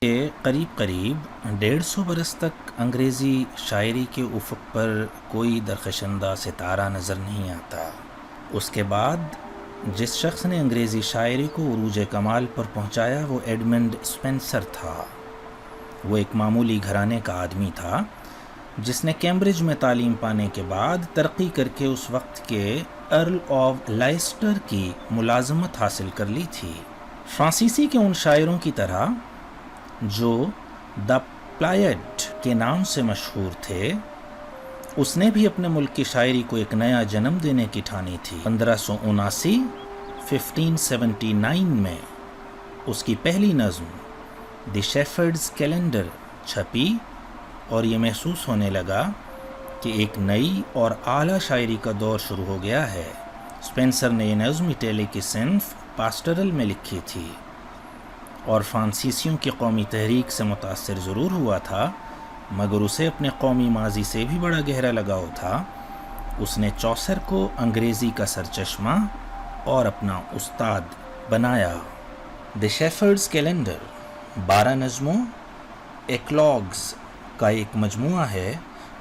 کہ قریب قریب 150 برس تک انگریزی شاعری کے افق پر کوئی درخشندہ ستارہ نظر نہیں آتا۔ اس کے بعد جس شخص نے انگریزی شاعری کو عروج کمال پر پہنچایا وہ ایڈمنڈ اسپینسر تھا۔ وہ ایک معمولی گھرانے کا آدمی تھا جس نے کیمبرج میں تعلیم پانے کے بعد ترقی کر کے اس وقت کے ارل آف لائسٹر کی ملازمت حاصل کر لی تھی۔ فرانسیسی کے ان شاعروں کی طرح جو دا پلائٹ کے نام سے مشہور تھے، اس نے بھی اپنے ملک کی شاعری کو ایک نیا جنم دینے کی ٹھانی تھی۔ 1579 میں اس کی پہلی نظم دی شیفرڈز کیلنڈر چھپی اور یہ محسوس ہونے لگا کہ ایک نئی اور اعلیٰ شاعری کا دور شروع ہو گیا ہے۔ اسپینسر نے یہ نظم اٹلی کی صنف پاسٹرل میں لکھی تھی اور فرانسیسیوں کی قومی تحریک سے متاثر ضرور ہوا تھا، مگر اسے اپنے قومی ماضی سے بھی بڑا گہرا لگاؤ تھا۔ اس نے چوسر کو انگریزی کا سرچشمہ اور اپنا استاد بنایا۔ دی شیفرڈز کیلنڈر 12 نظموں ایکلاگز کا ایک مجموعہ ہے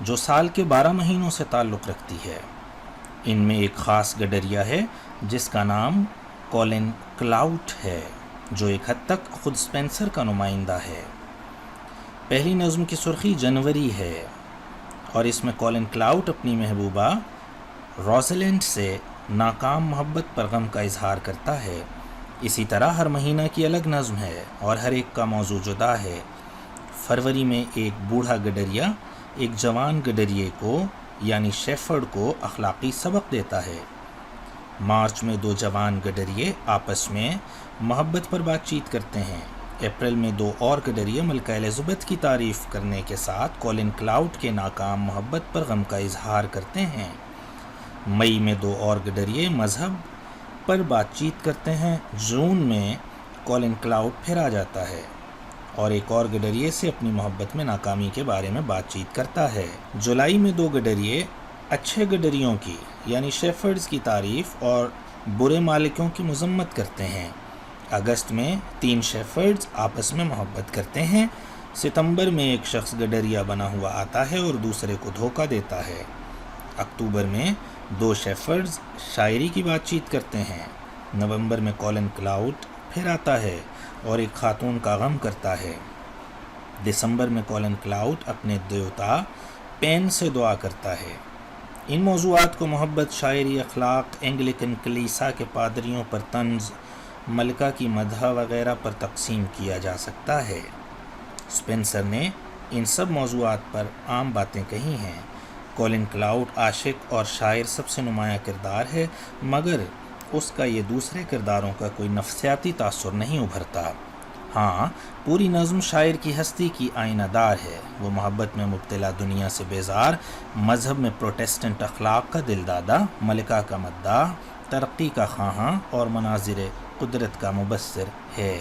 جو سال کے 12 مہینوں سے تعلق رکھتی ہے۔ ان میں ایک خاص گڈریا ہے جس کا نام کولن کلاؤٹ ہے، جو ایک حد تک خود اسپینسر کا نمائندہ ہے۔ پہلی نظم کی سرخی جنوری ہے اور اس میں کولن کلاؤٹ اپنی محبوبہ روزلینڈ سے ناکام محبت پر غم کا اظہار کرتا ہے۔ اسی طرح ہر مہینہ کی الگ نظم ہے اور ہر ایک کا موضوع جدا ہے۔ فروری میں ایک بوڑھا گڈریا ایک جوان گڈریے کو یعنی شیفرڈ کو اخلاقی سبق دیتا ہے۔ مارچ میں 2 جوان گڈریے آپس میں محبت پر بات چیت کرتے ہیں۔ اپریل میں 2 اور گڈریے ملکہ الزبتھ کی تعریف کرنے کے ساتھ کولن کلاؤٹ کے ناکام محبت پر غم کا اظہار کرتے ہیں۔ مئی میں 2 اور گڈریے مذہب پر بات چیت کرتے ہیں۔ جون میں کولن کلاؤٹ پھر آ جاتا ہے اور ایک اور گڈریے سے اپنی محبت میں ناکامی کے بارے میں بات چیت کرتا ہے۔ جولائی میں 2 گڈریے اچھے گڈریوں کی یعنی شیفرڈز کی تعریف اور برے مالکوں کی مذمت کرتے ہیں۔ اگست میں 3 شیفرڈز آپس میں محبت کرتے ہیں۔ ستمبر میں ایک شخص گڈریا بنا ہوا آتا ہے اور دوسرے کو دھوکہ دیتا ہے۔ اکتوبر میں 2 شیفرڈز شاعری کی بات چیت کرتے ہیں۔ نومبر میں کولن کلاؤٹ پھر آتا ہے اور ایک خاتون کا غم کرتا ہے۔ دسمبر میں کولن کلاؤٹ اپنے دیوتا پین سے دعا کرتا ہے۔ ان موضوعات کو محبت، شاعری، اخلاق، انگلیکن کلیسا کے پادریوں پر طنز، ملکہ کی مدح وغیرہ پر تقسیم کیا جا سکتا ہے۔ اسپینسر نے ان سب موضوعات پر عام باتیں کہی ہیں۔ کولن کلاؤٹ عاشق اور شاعر سب سے نمایاں کردار ہے، مگر اس کا یہ دوسرے کرداروں کا کوئی نفسیاتی تاثر نہیں ابھرتا۔ ہاں، پوری نظم شاعر کی ہستی کی آئینہ دار ہے۔ وہ محبت میں مبتلا دنیا سے بیزار، مذہب میں پروٹیسٹنٹ اخلاق کا دلدادہ، ملکہ کا مداح، ترقی کا خواہاں اور مناظر قدرت کا مبصر ہے۔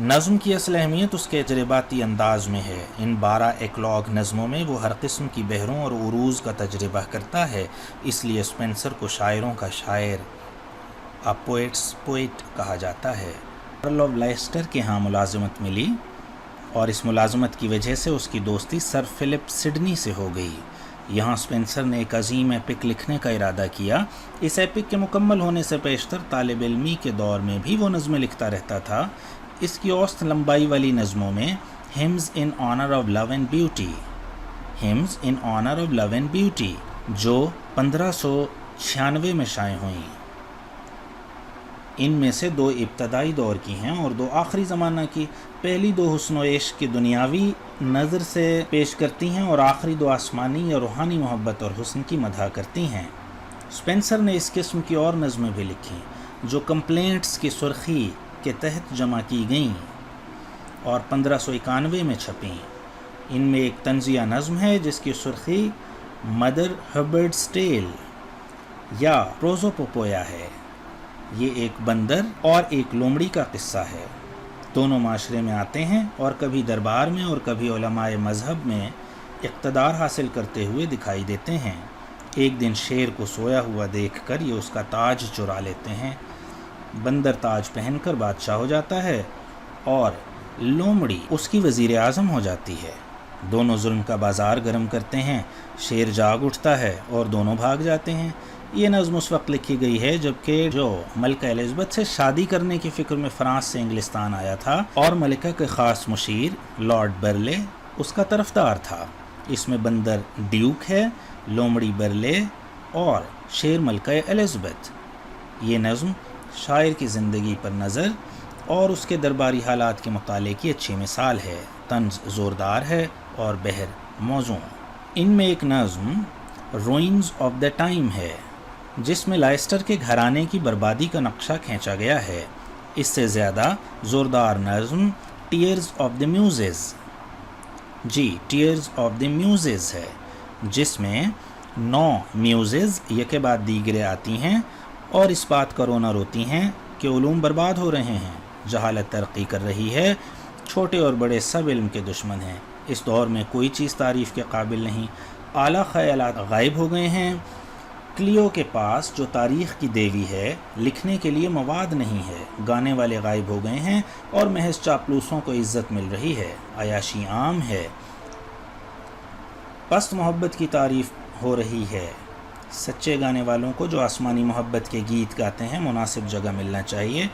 نظم کی اصل اہمیت اس کے تجرباتی انداز میں ہے۔ ان 12 ایکلاگ نظموں میں وہ ہر قسم کی بحروں اور عروج کا تجربہ کرتا ہے، اس لیے اسپینسر کو شاعروں کا شاعر، a poet's poet کہا جاتا ہے۔ ارل آف لائسٹر کے ہاں ملازمت ملی اور اس ملازمت کی وجہ سے اس کی دوستی سر فلپ سڈنی سے ہو گئی۔ یہاں اسپینسر نے ایک عظیم ایپک لکھنے کا ارادہ کیا۔ اس ایپک کے مکمل ہونے سے پیشتر طالب علمی کے دور میں بھی وہ نظمیں لکھتا رہتا تھا۔ اس کی اوسط لمبائی والی نظموں میں hymns in honour of love and beauty, hymns in honour of love and beauty جو 1596 میں شائع ہوئیں، ان میں سے 2 ابتدائی دور کی ہیں اور 2 آخری زمانہ کی۔ پہلی 2 حسن و عشق کی دنیاوی نظر سے پیش کرتی ہیں اور آخری 2 آسمانی یا روحانی محبت اور حسن کی مدح کرتی ہیں۔ اسپینسر نے اس قسم کی اور نظمیں بھی لکھیں جو کمپلینٹس کی سرخی کے تحت جمع کی گئیں اور 1591 میں چھپیں۔ ان میں ایک طنزیہ نظم ہے جس کی سرخی مدر ہبرڈ's ٹیل یا پروزوپوپویا ہے۔ یہ ایک بندر اور ایک لومڑی کا قصہ ہے۔ دونوں معاشرے میں آتے ہیں اور کبھی دربار میں اور کبھی علماء مذہب میں اقتدار حاصل کرتے ہوئے دکھائی دیتے ہیں۔ ایک دن شیر کو سویا ہوا دیکھ کر یہ اس کا تاج چرا لیتے ہیں۔ بندر تاج پہن کر بادشاہ ہو جاتا ہے اور لومڑی اس کی وزیر اعظم ہو جاتی ہے۔ دونوں ظلم کا بازار گرم کرتے ہیں، شیر جاگ اٹھتا ہے اور دونوں بھاگ جاتے ہیں۔ یہ نظم اس وقت لکھی گئی ہے جبکہ جو ملکہ الزبتھ سے شادی کرنے کی فکر میں فرانس سے انگلستان آیا تھا اور ملکہ کے خاص مشیر لارڈ برلے اس کا طرفدار تھا۔ اس میں بندر ڈیوک ہے، لومڑی برلے اور شیر ملکہ الزبتھ۔ یہ نظم شاعر کی زندگی پر نظر اور اس کے درباری حالات کے مطالعے کی اچھی مثال ہے۔ طنز زوردار ہے اور بحر موزوں۔ ان میں ایک نظم روئنز آف دا ٹائم ہے جس میں لائسٹر کے گھرانے کی بربادی کا نقشہ کھینچا گیا ہے۔ اس سے زیادہ زوردار نظم tears of the muses tears of the muses ہے، جس میں 9 میوزز یکے بعد دیگرے آتی ہیں اور اس بات کا رونا روتی ہیں کہ علوم برباد ہو رہے ہیں، جہالت ترقی کر رہی ہے، چھوٹے اور بڑے سب علم کے دشمن ہیں، اس دور میں کوئی چیز تعریف کے قابل نہیں، اعلیٰ خیالات غائب ہو گئے ہیں، کلیو کے پاس جو تاریخ کی دیوی ہے لکھنے کے لیے مواد نہیں ہے، گانے والے غائب ہو گئے ہیں اور محض چاپلوسوں کو عزت مل رہی ہے، عیاشی عام ہے، پست محبت کی تعریف ہو رہی ہے۔ سچے گانے والوں کو جو آسمانی محبت کے گیت گاتے ہیں مناسب جگہ ملنا چاہیے۔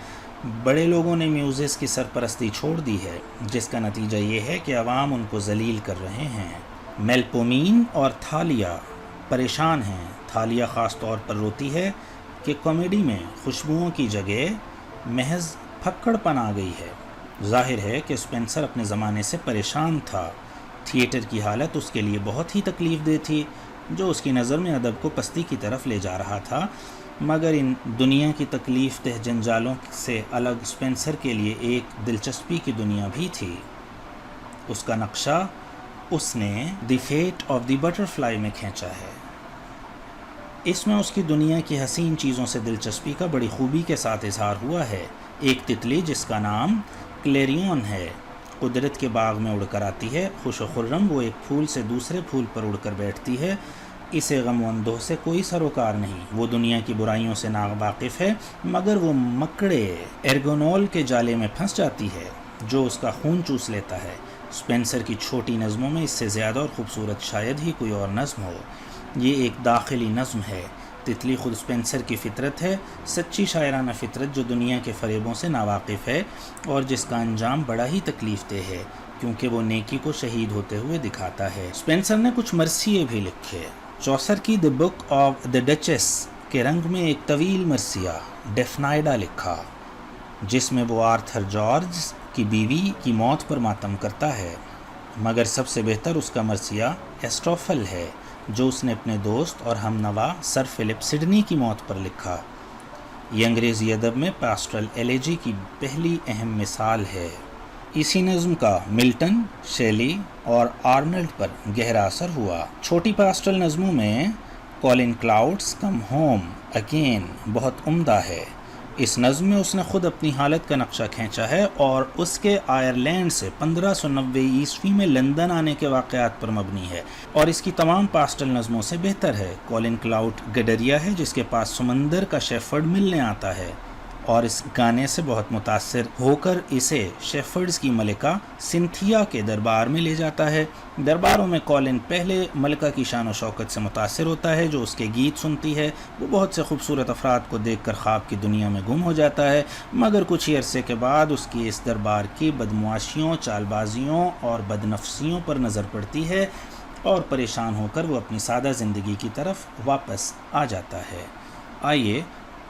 بڑے لوگوں نے میوزز کی سرپرستی چھوڑ دی ہے، جس کا نتیجہ یہ ہے کہ عوام ان کو ذلیل کر رہے ہیں۔ میلپومین اور تھالیا پریشان ہیں۔ تھالیا خاص طور پر روتی ہے کہ کامیڈی میں خوشبوؤں کی جگہ محض پھکڑ پن آ گئی ہے۔ ظاہر ہے کہ اسپینسر اپنے زمانے سے پریشان تھا۔ تھیٹر کی حالت اس کے لیے بہت ہی تکلیف دہ تھی، جو اس کی نظر میں ادب کو پستی کی طرف لے جا رہا تھا، مگر ان دنیا کی تکلیف دہ جنجالوں سے الگ اسپینسر کے لیے ایک دلچسپی کی دنیا بھی تھی۔ اس کا نقشہ اس نے دی فیٹ آف دی بٹرفلائی میں کھینچا ہے۔ اس میں اس کی دنیا کی حسین چیزوں سے دلچسپی کا بڑی خوبی کے ساتھ اظہار ہوا ہے۔ ایک تتلی جس کا نام کلیریون ہے، قدرت کے باغ میں اڑ کر آتی ہے، خوش و خرم وہ ایک پھول سے دوسرے پھول پر اڑ کر بیٹھتی ہے، اسے غم و اندوہ سے کوئی سروکار نہیں، وہ دنیا کی برائیوں سے ناواقف ہے، مگر وہ مکڑے ارگونول کے جالے میں پھنس جاتی ہے جو اس کا خون چوس لیتا ہے۔ اسپینسر کی چھوٹی نظموں میں اس سے زیادہ اور خوبصورت شاید ہی کوئی اور نظم ہو۔ یہ ایک داخلی نظم ہے۔ تتلی خود اسپینسر کی فطرت ہے، سچی شاعرانہ فطرت جو دنیا کے فریبوں سے ناواقف ہے اور جس کا انجام بڑا ہی تکلیف دہ ہے، کیونکہ وہ نیکی کو شہید ہوتے ہوئے دکھاتا ہے۔ اسپینسر نے کچھ مرثیے بھی لکھے۔ چوسر کی دی بک آف دی ڈچس کے رنگ میں ایک طویل مرثیہ ڈیفنائڈا لکھا، جس میں وہ آرتھر جارج کی بیوی کی موت پر ماتم کرتا ہے، مگر سب سے بہتر اس کا مرثیہ ایسٹروفل ہے جو اس نے اپنے دوست اور ہم نوا سر فلپ سڈنی کی موت پر لکھا۔ یہ انگریزی ادب میں پاسٹرل ایلیجی کی پہلی اہم مثال ہے۔ اسی نظم کا ملٹن، شیلی اور آرنلڈ پر گہرا اثر ہوا۔ چھوٹی پاسٹرل نظموں میں colon clouds come home again بہت عمدہ ہے۔ اس نظم میں اس نے خود اپنی حالت کا نقشہ کھینچا ہے اور اس کے آئرلینڈ سے 1590 عیسوی میں لندن آنے کے واقعات پر مبنی ہے اور اس کی تمام پاسٹل نظموں سے بہتر ہے۔ کولن کلاؤڈ گڈریا ہے جس کے پاس سمندر کا شیفرڈ ملنے آتا ہے اور اس گانے سے بہت متاثر ہو کر اسے شیفرڈز کی ملکہ سنتھیا کے دربار میں لے جاتا ہے۔ درباروں میں کولن پہلے ملکہ کی شان و شوکت سے متاثر ہوتا ہے جو اس کے گیت سنتی ہے۔ وہ بہت سے خوبصورت افراد کو دیکھ کر خواب کی دنیا میں گم ہو جاتا ہے، مگر کچھ ہی عرصے کے بعد اس کی اس دربار کی بدمعاشیوں، چال بازیوں اور بدنفسیوں پر نظر پڑتی ہے اور پریشان ہو کر وہ اپنی سادہ زندگی کی طرف واپس آ جاتا ہے۔ آئیے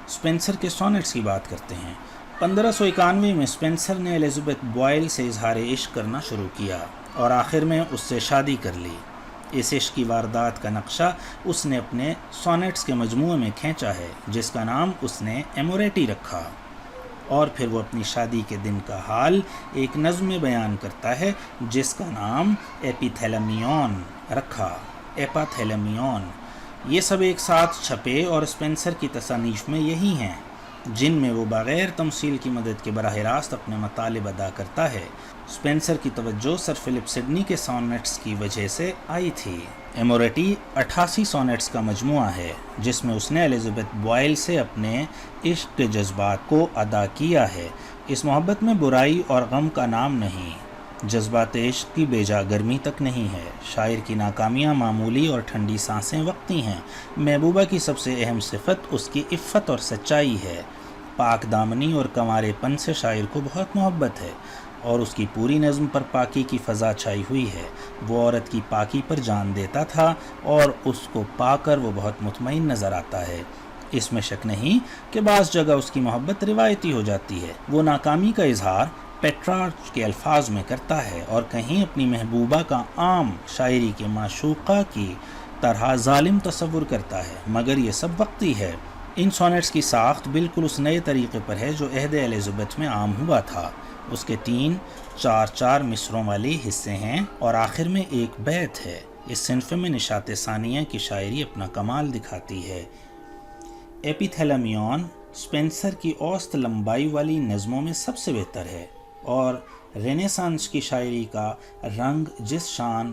اسپینسر کے سونٹس کی بات کرتے ہیں۔ 1591 میں اسپینسر نے الزبتھ بوائل سے اظہار عشق کرنا شروع کیا اور آخر میں اس سے شادی کر لی۔ اس عشق کی واردات کا نقشہ اس نے اپنے سونٹس کے مجموعے میں کھینچا ہے جس کا نام اس نے ایموریٹی رکھا، اور پھر وہ اپنی شادی کے دن کا حال ایک نظم میں بیان کرتا ہے جس کا نام ایپیتھیلمیون رکھا۔ ایپاتھیلمیون یہ سب ایک ساتھ چھپے اور اسپینسر کی تصانیف میں یہی ہیں۔ جن میں وہ بغیر تمثیل کی مدد کے براہ راست اپنے مطالب ادا کرتا ہے۔ اسپینسر کی توجہ سر فلپ سڈنی کے سونیٹس کی وجہ سے آئی تھی۔ ایموریٹی 88 سونیٹس کا مجموعہ ہے جس میں اس نے الزبتھ بوائل سے اپنے عشق کے جذبات کو ادا کیا ہے۔ اس محبت میں برائی اور غم کا نام نہیں، جذبات عشق کی بیجا گرمی تک نہیں ہے۔ شاعر کی ناکامیاں معمولی اور ٹھنڈی سانسیں وقتی ہیں۔ محبوبہ کی سب سے اہم صفت اس کی عفت اور سچائی ہے۔ پاک دامنی اور کنوارے پن سے شاعر کو بہت محبت ہے اور اس کی پوری نظم پر پاکی کی فضا چھائی ہوئی ہے۔ وہ عورت کی پاکی پر جان دیتا تھا اور اس کو پا کر وہ بہت مطمئن نظر آتا ہے۔ اس میں شک نہیں کہ بعض جگہ اس کی محبت روایتی ہو جاتی ہے۔ وہ ناکامی کا اظہار پیٹرارچ کے الفاظ میں کرتا ہے اور کہیں اپنی محبوبہ کا عام شاعری کے معشوقہ کی طرح ظالم تصور کرتا ہے، مگر یہ سب وقتی ہے۔ ان سونیٹس کی ساخت بالکل اس نئے طریقے پر ہے جو عہد الزبتھ میں عام ہوا تھا۔ اس کے 3-4 مصروں والے حصے ہیں اور آخر میں ایک بیت ہے۔ اس صنف میں نشاط ثانیہ کی شاعری اپنا کمال دکھاتی ہے۔ ایپیتھیلمیون اسپینسر کی اوسط لمبائی والی نظموں میں سب سے بہتر ہے اور رینیسانس کی شاعری کا رنگ جس شان،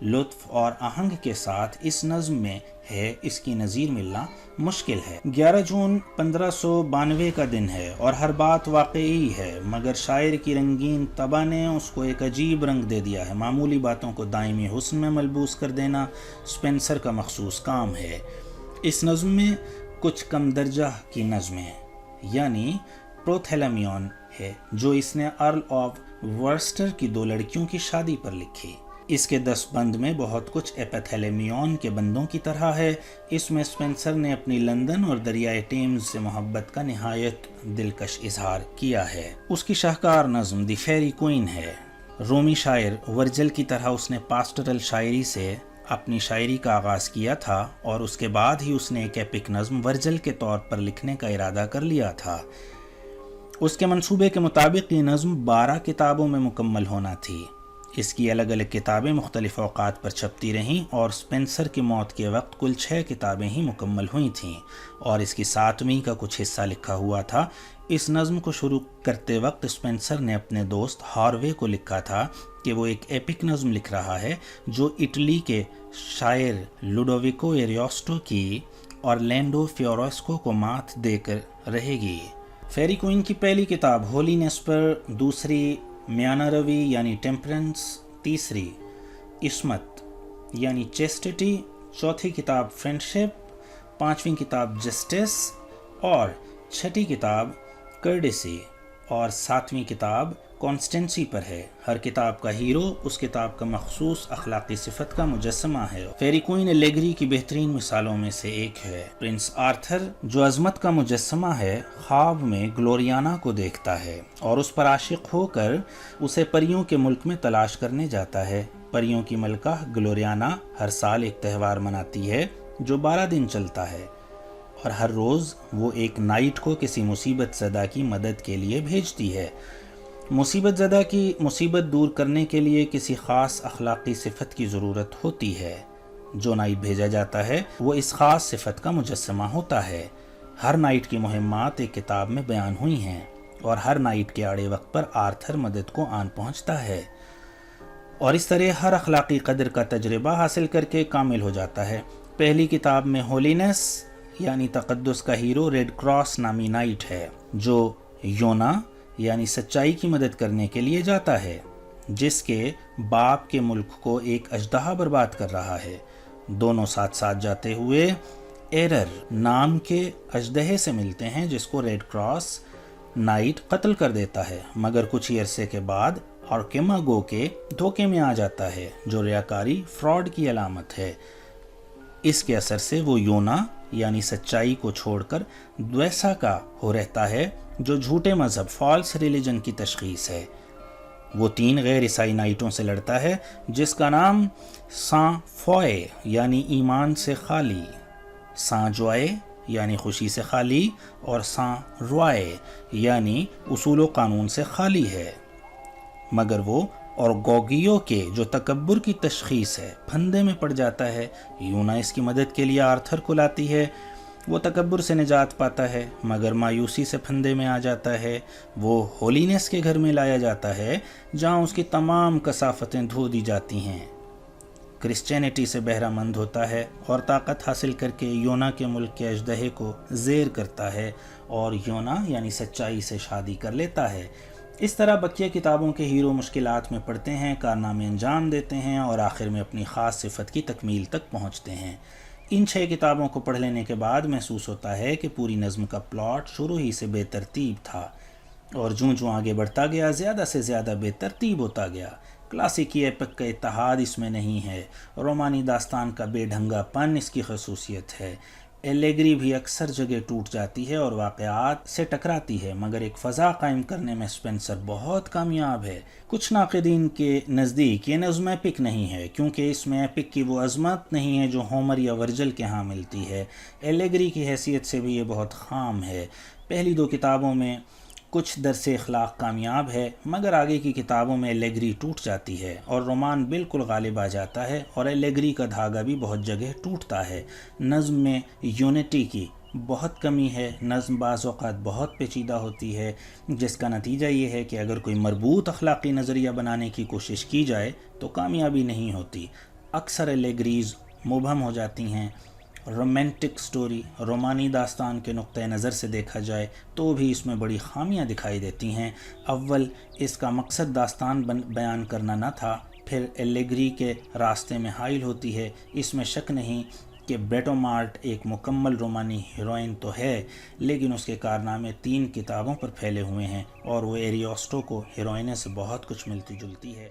لطف اور آہنگ کے ساتھ اس نظم میں ہے، اس کی نظیر ملنا مشکل ہے۔ 11 جون 1592 کا دن ہے اور ہر بات واقعی ہے، مگر شاعر کی رنگین طبع نے اس کو ایک عجیب رنگ دے دیا ہے۔ معمولی باتوں کو دائمی حسن میں ملبوس کر دینا اسپینسر کا مخصوص کام ہے۔ اس نظم میں کچھ کم درجہ کی نظمیں یعنی پروتھیلمیون ہے جو اس نے ارل آف ورسٹر کی 2 لڑکیوں کی شادی پر لکھی۔ اس کے 10 بند میں بہت کچھ ایپیتھیلمیون کے بندوں کی طرح ہے۔ اس میں اسپینسر نے اپنی لندن اور دریائے ٹیمز سے محبت کا نہایت دلکش اظہار کیا ہے۔ اس کی شاہکار نظم دی فیری کوئن ہے۔ رومی شاعر ورجل کی طرح اس نے پاسٹرل شاعری سے اپنی شاعری کا آغاز کیا تھا اور اس کے بعد ہی اس نے ایک ایپک نظم ورجل کے طور پر لکھنے کا ارادہ کر لیا تھا۔ اس کے منصوبے کے مطابق یہ نظم 12 کتابوں میں مکمل ہونا تھی۔ اس کی الگ الگ کتابیں مختلف اوقات پر چھپتی رہیں اور اسپینسر کی موت کے وقت کل 6 کتابیں ہی مکمل ہوئی تھیں اور اس کی 7ویں کا کچھ حصہ لکھا ہوا تھا۔ اس نظم کو شروع کرتے وقت اسپینسر نے اپنے دوست ہاروے کو لکھا تھا کہ وہ ایک ایپک نظم لکھ رہا ہے جو اٹلی کے شاعر لوڈویکو ایریوسٹو کی اور لینڈو فیوروسکو کو مات دے کر رہے گی۔ فیری کوئن کی پہلی کتاب ہولینس پر، دوسری میانہ روی یعنی ٹیمپرنس، تیسری عصمت یعنی چیسٹٹی، چوتھی کتاب فرینڈشپ، 5ویں کتاب جسٹس اور 6ٹھی کتاب کرڈیسی اور 7ویں کتاب کانسٹنسی پر ہے۔ ہر کتاب کا ہیرو اس کتاب کا مخصوص اخلاقی صفت کا مجسمہ ہے۔ فیری کوئن الیگری کی بہترین مثالوں میں سے ایک ہے۔ پرنس آرتھر جو عظمت کا مجسمہ ہے، خواب میں گلوریانا کو دیکھتا ہے اور اس پر عاشق ہو کر اسے پریوں کے ملک میں تلاش کرنے جاتا ہے۔ پریوں کی ملکہ گلوریانا ہر سال ایک تہوار مناتی ہے جو 12 دن چلتا ہے اور ہر روز وہ ایک نائٹ کو کسی مصیبت زدہ کی مدد کے لیے بھیجتی ہے۔ مصیبت زدہ کی مصیبت دور کرنے کے لیے کسی خاص اخلاقی صفت کی ضرورت ہوتی ہے۔ جو نائٹ بھیجا جاتا ہے وہ اس خاص صفت کا مجسمہ ہوتا ہے۔ ہر نائٹ کی مہمات ایک کتاب میں بیان ہوئی ہیں اور ہر نائٹ کے آڑے وقت پر آرتھر مدد کو آن پہنچتا ہے اور اس طرح ہر اخلاقی قدر کا تجربہ حاصل کر کے کامل ہو جاتا ہے۔ پہلی کتاب میں ہولینس یعنی تقدس کا ہیرو ریڈ کراس نامی نائٹ ہے جو یونا یعنی سچائی کی مدد کرنے کے لیے جاتا ہے جس کے باپ کے ملک کو ایک اژدہا برباد کر رہا ہے۔ دونوں ساتھ ساتھ جاتے ہوئے ایرر نام کے اژدہے سے ملتے ہیں جس کو ریڈ کراس نائٹ قتل کر دیتا ہے، مگر کچھ ہی عرصے کے بعد آرکیماگو کے دھوکے میں آ جاتا ہے جو ریاکاری فراڈ کی علامت ہے۔ اس کے اثر سے وہ یونا یعنی سچائی کو چھوڑ کر دویسا کا ہو رہتا ہے جو جھوٹے مذہب فالس ریلیجن کی تشخیص ہے۔ وہ 3 غیر عیسائی نائٹوں سے لڑتا ہے جس کا نام سان فوئے یعنی ایمان سے خالی، سان جوائے یعنی خوشی سے خالی اور سان روائے یعنی اصول و قانون سے خالی ہے، مگر وہ اور گوگیو کے جو تکبر کی تشخیص ہے پھندے میں پڑ جاتا ہے۔ یونا اس کی مدد کے لیے آرتھر کو لاتی ہے وہ تکبر سے نجات پاتا ہے مگر مایوسی سے پھندے میں آ جاتا ہے۔ وہ ہولینس کے گھر میں لایا جاتا ہے جہاں اس کی تمام کثافتیں دھو دی جاتی ہیں۔ کرسچینٹی سے بہرہ مند ہوتا ہے اور طاقت حاصل کر کے یونا کے ملک کے اژدہے کو زیر کرتا ہے اور یونا یعنی سچائی سے شادی کر لیتا ہے۔ اس طرح بقیہ کتابوں کے ہیرو مشکلات میں پڑتے ہیں، کارنامے انجام دیتے ہیں اور آخر میں اپنی خاص صفت کی تکمیل تک پہنچتے ہیں۔ ان 6 کتابوں کو پڑھ لینے کے بعد محسوس ہوتا ہے کہ پوری نظم کا پلاٹ شروع ہی سے بے ترتیب تھا اور جوں آگے بڑھتا گیا زیادہ سے زیادہ بے ترتیب ہوتا گیا۔ کلاسیکی ایپک کا اتحاد اس میں نہیں ہے، رومانی داستان کا بے ڈھنگا پن اس کی خصوصیت ہے۔ ایلیگری بھی اکثر جگہ ٹوٹ جاتی ہے اور واقعات سے ٹکراتی ہے، مگر ایک فضا قائم کرنے میں اسپینسر بہت کامیاب ہے۔ کچھ ناقدین کے نزدیک یہ نظم ایپک نہیں ہے کیونکہ اس میں ایپک کی وہ عظمت نہیں ہے جو ہومر یا ورجل کے ہاں ملتی ہے۔ ایلیگری کی حیثیت سے بھی یہ بہت خام ہے۔ پہلی 2 کتابوں میں کچھ درس اخلاق کامیاب ہے مگر آگے کی کتابوں میں ایلیگری ٹوٹ جاتی ہے اور رومان بالکل غالب آ جاتا ہے اور ایلیگری کا دھاگا بھی بہت جگہ ٹوٹتا ہے۔ نظم میں یونٹی کی بہت کمی ہے، نظم بعض اوقات بہت پیچیدہ ہوتی ہے جس کا نتیجہ یہ ہے کہ اگر کوئی مربوط اخلاقی نظریہ بنانے کی کوشش کی جائے تو کامیابی نہیں ہوتی۔ اکثر ایلیگریز مبہم ہو جاتی ہیں۔ رومانٹک سٹوری رومانی داستان کے نقطہ نظر سے دیکھا جائے تو بھی اس میں بڑی خامیاں دکھائی دیتی ہیں۔ اول اس کا مقصد داستان بیان کرنا نہ تھا، پھر ایلیگری کے راستے میں حائل ہوتی ہے۔ اس میں شک نہیں کہ بریٹومارٹ ایک مکمل رومانی ہیروئن تو ہے لیکن اس کے کارنامے 3 کتابوں پر پھیلے ہوئے ہیں اور وہ ایریوسٹو کو ہیروئن سے بہت کچھ ملتی جلتی ہے۔